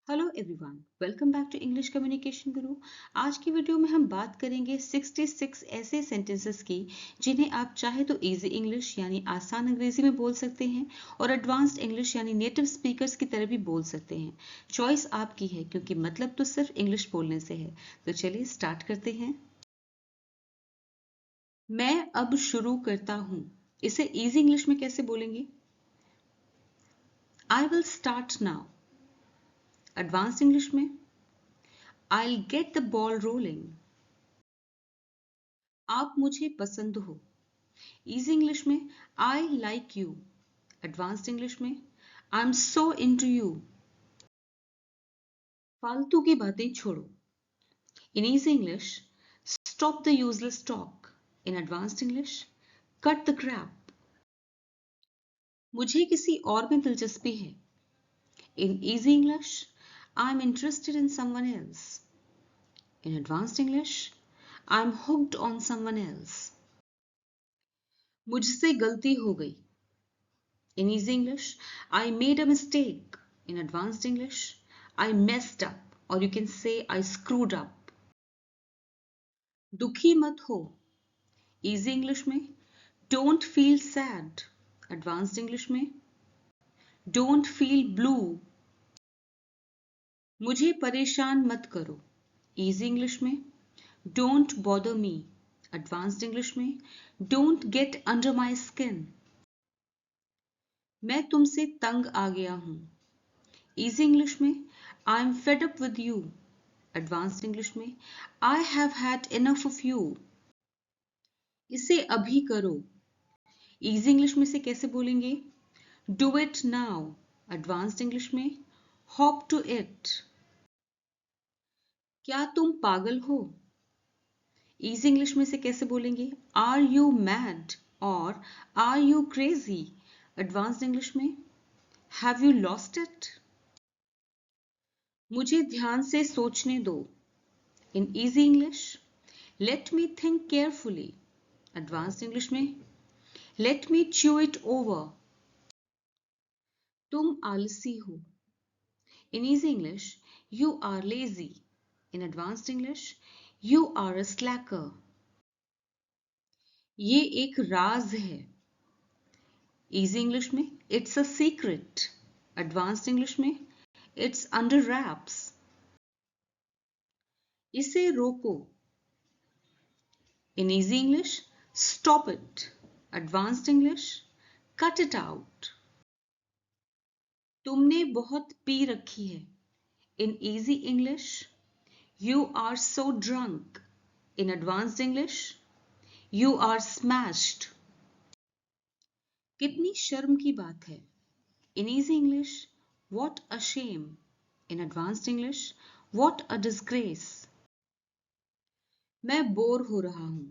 Hello everyone, welcome back to English communication guru. आज की video में हम बात करेंगे 66 ऐसे सेंटेंसेस की जिन्हें आप चाहे तो इजी इंग्लिश यानी आसान अंग्रेजी में बोल सकते हैं और एडवांस्ड इंग्लिश यानी नेटिव स्पीकर्स की तरह भी बोल सकते हैं। चॉइस आपकी है क्योंकि मतलब तो सिर्फ इंग्लिश बोलने से है। तो चलिए स्टार्ट करते हैं। मैं अब शुरू करता हूँ, इसे इजी इंग्लिश में कैसे बोलेंगे? I will start now. Advanced English में I'll get the ball rolling. आप मुझे पसंद हो। इजी इंग्लिश में I like you. Advanced English में I'm so into you. फालतू की बातें छोड़ो। In easy English stop the useless talk. In advanced English cut the crap. मुझे किसी और में दिलचस्पी है। In easy English I'm interested in someone else. In advanced English I'm hooked on someone else. मुझसे गलती हो गई। In easy English, I made a mistake. In advanced English, I messed up, or you can say I screwed up. दुखी मत हो। Easy English में don't feel sad. Advanced English में don't feel blue. मुझे परेशान मत करो। Easy English में don't bother me. Advanced English में don't get under my skin. मैं तुमसे तंग आ गया हूं। Easy English में I'm fed up with you. Advanced English में I have had enough of you. इसे अभी करो। Easy English में से कैसे बोलेंगे? Do it now. Advanced English में hop to it. क्या तुम पागल हो? Easy English में से कैसे बोलेंगे? Are you mad or are you crazy? Advanced English में Have you lost it? मुझे ध्यान से सोचने दो। In easy English, let me think carefully. Advanced English में let me chew it over. तुम आलसी हो। In easy English, you are lazy. In advanced English, you are a slacker. ये एक राज है। Easy English में it's a secret. Advanced English में it's under wraps. इसे रोको। In easy English, stop it. Advanced English, cut it out. तुमने बहुत P रखी है। In easy English, you are so drunk. In advanced English, you are smashed. कितनी शर्म की बात है। In easy English, what a shame. In advanced English, what a disgrace. मैं बोर हो रहा हूं।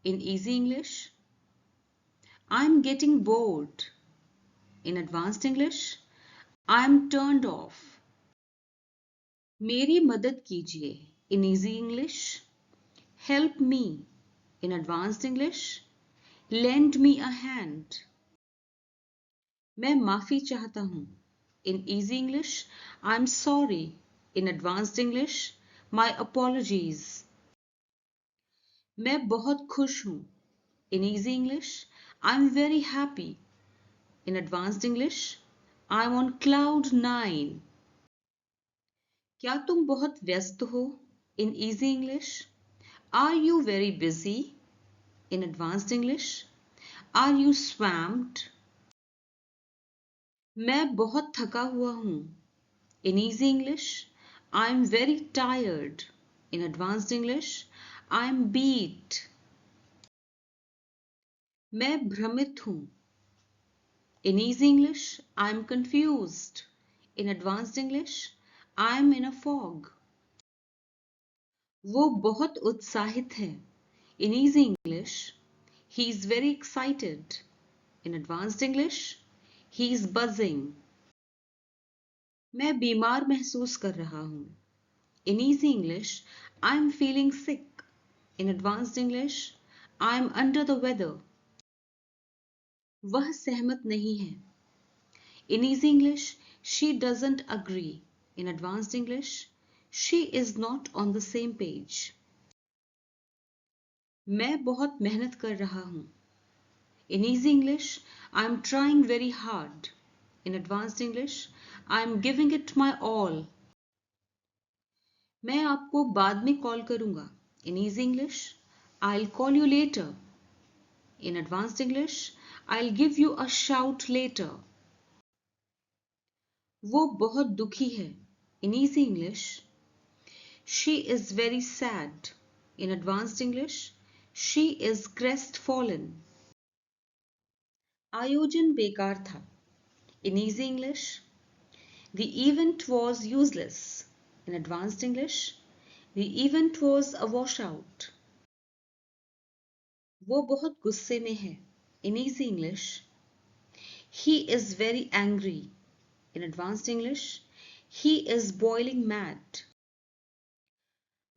In easy English, I'm getting bored. In advanced English, I'm turned off. मेरी मदद कीजिए। In easy English, help me. In advanced English, lend me a hand. मैं माफी चाहता हूँ। In easy English, I'm sorry. In advanced English, my apologies. मैं बहुत खुश हूँ। In easy English, I'm very happy. In advanced English, I'm on cloud 9. क्या तुम बहुत व्यस्त हो? In easy English, are you very busy? In advanced English, are you swamped? मैं बहुत थका हुआ हूँ। In easy English, I'm very tired. In advanced English, I'm beat. मैं भ्रमित हूँ। In easy English, I'm confused. In advanced English, I'm in a fog. वो बहुत उत्साहित है। In easy English, he is very excited. In advanced English, he is buzzing. मैं बीमार महसूस कर रहा हूँ। In easy English, I'm feeling sick. In advanced English, I'm under the weather. वह सहमत नहीं है। In easy English, she doesn't agree. In advanced English, she is not on the same page. मैं बहुत मेहनत कर रहा हूँ. In easy English, I am trying very hard. In advanced English, I am giving it my all. मैं आपको बाद में कॉल करूँगा. In easy English, I'll call you later. In advanced English, I'll give you a shout later. वो बहुत दुखी है. In easy English, she is very sad. In advanced English, she is crestfallen. आयोजन बेकार था. In easy English, the event was useless. In advanced English, the event was a washout. वो बहुत गुस्से में है. In easy English, he is very angry. In advanced English, he is boiling mad.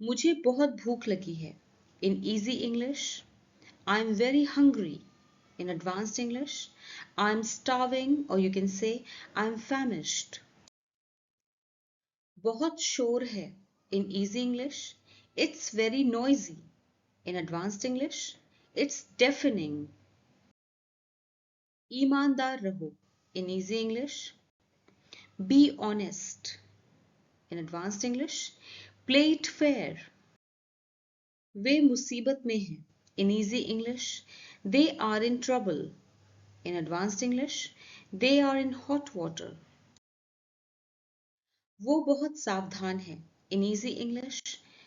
मुझे बहुत भूख लगी है. In easy English, I am very hungry. In advanced English, I am starving, or you can say I am famished. बहुत शोर है. In easy English, it's very noisy. In advanced English, it's deafening. ईमानदार रहो. In easy English, be honest. In advanced English, play it fair. वे मुसीबत में हैं. In easy English, they are in trouble. In advanced English, they are in hot water. वो बहुत सावधान है. In easy English,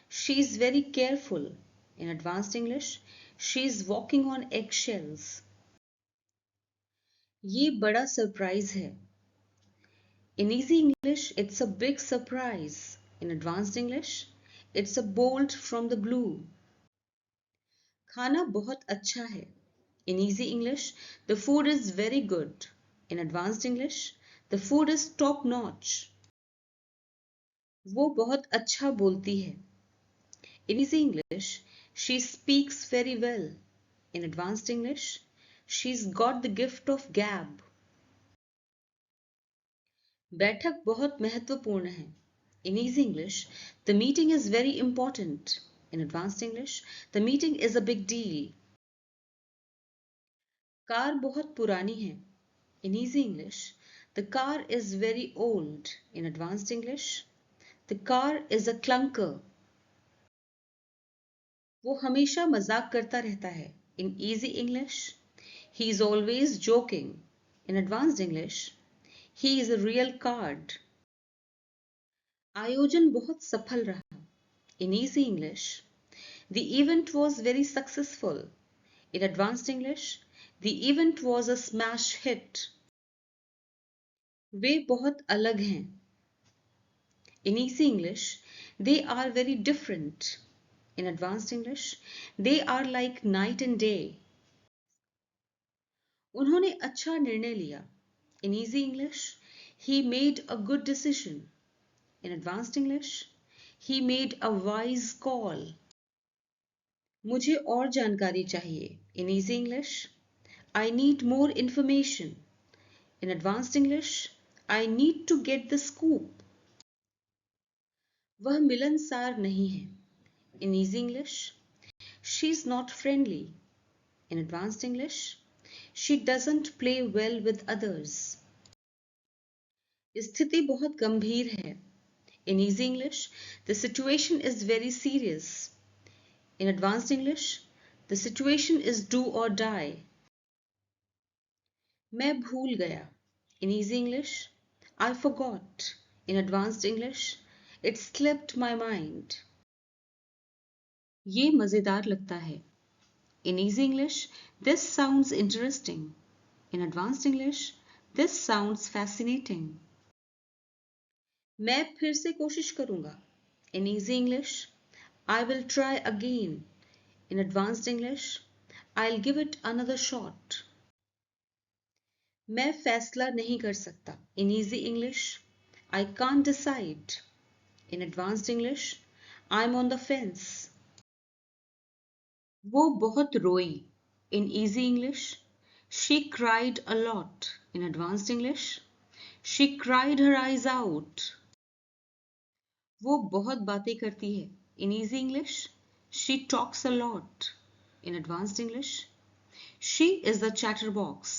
she is very careful. In advanced English, she is walking on eggshells. ये बड़ा surprise है. In easy English, it's a big surprise. In advanced English, it's a bolt from the blue. खाना बहुत अच्छा है. In easy English, the food is very good. In advanced English, the food is top notch. वो बहुत अच्छा बोलती है. In easy English, she speaks very well. In advanced English, she's got the gift of gab. बैठक बहुत महत्वपूर्ण है. In easy English, the meeting is very important. In advanced English, the meeting is a big deal. Car बहुत पुरानी है. In easy English, the car is very old. In advanced English, the car is a clunker. वो हमेशा मजाक करता रहता है. In easy English, he is always joking. In advanced English, he is a real card. आयोजन बहुत सफल रहा. In easy English, the event was very successful. In advanced English, the event was a smash hit. वे बहुत अलग हैं. In easy English, they are very different. In advanced English, they are like night and day. उन्होंने अच्छा निर्णय लिया. In easy English, he made a good decision. In advanced English, he made a wise call. मुझे और जानकारी चाहिए. In easy English, I need more information. In advanced English, I need to get the scoop. वह मिलनसार नहीं है. In easy English, she's not friendly. In advanced English, she doesn't play well with others. स्थिति बहुत गंभीर है. In easy English, the situation is very serious. In advanced English, the situation is do or die. मैं भूल गया. In easy English, I forgot. In advanced English, it slipped my mind. ये मजेदार लगता है. In easy English, this sounds interesting. In advanced English, this sounds fascinating. मैं फिर से कोशिश करूंगा. In easy English, I will try again. In advanced English, I'll give it another shot. मैं फैसला नहीं कर सकता. In easy English, I can't decide. In advanced English, I'm on the fence. वो बहुत रोई. In easy English, she cried a lot. In advanced English, she cried her eyes out. वो बहुत बातें करती है. In easy English, she talks a lot. In advanced English, she is the chatterbox.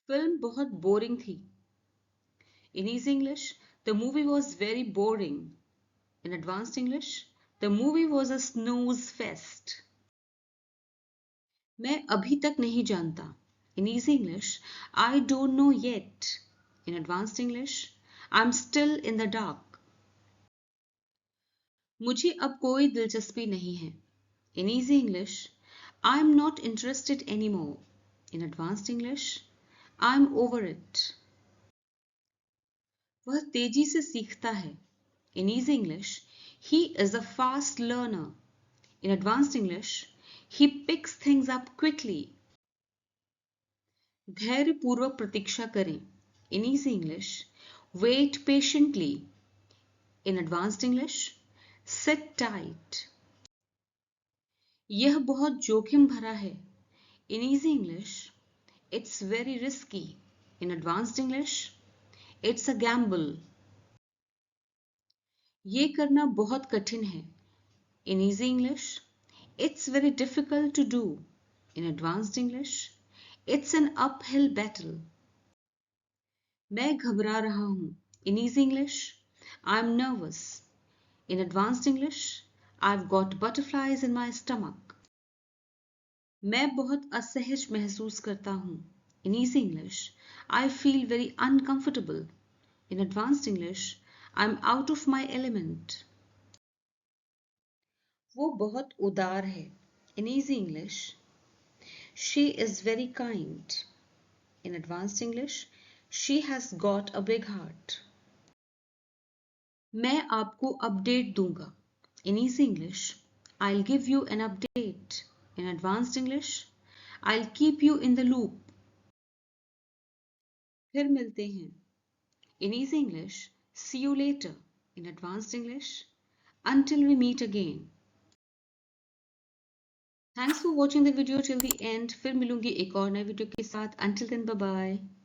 Film बहुत boring थी. In easy English, the movie was very boring. In advanced English, the movie was a snooze fest. मैं अभी तक नहीं जानता. In easy English, I don't know yet. In advanced English, I'm still in the dark. मुझे अब कोई दिलचस्पी नहीं है. In easy English, I'm not interested anymore. In advanced English, I'm over it. वह तेजी से सीखता है. In easy English, he is a fast learner. In advanced English, he picks things up quickly. धैर्यपूर्वक प्रतीक्षा करें. In easy English, wait patiently. In advanced English, sit tight. यह बहुत जोखिम भरा है. In easy English, it's very risky. In advanced English, it's a gamble. ये करना बहुत कठिन है. In easy English, it's very difficult to do. In advanced English, it's an uphill battle. मैं घबरा रहा हूं. In easy English, I'm nervous. In advanced English, I've got butterflies in my stomach. मैं बहुत असहज महसूस करता हूं. In easy English, I feel very uncomfortable. In advanced English, I'm out of my element. वो बहुत उदार है. In easy English, she is very kind. In advanced English, she has got a big heart. मैं आपको update दूंगा. In easy English, I'll give you an update. In advanced English, I'll keep you in the loop. फिर मिलते हैं. In easy English, see you later. In advanced English, until we meet again. Thanks for watching the video till the end. फिर मिलूंगी एक और नए video के साथ. Until then, bye bye.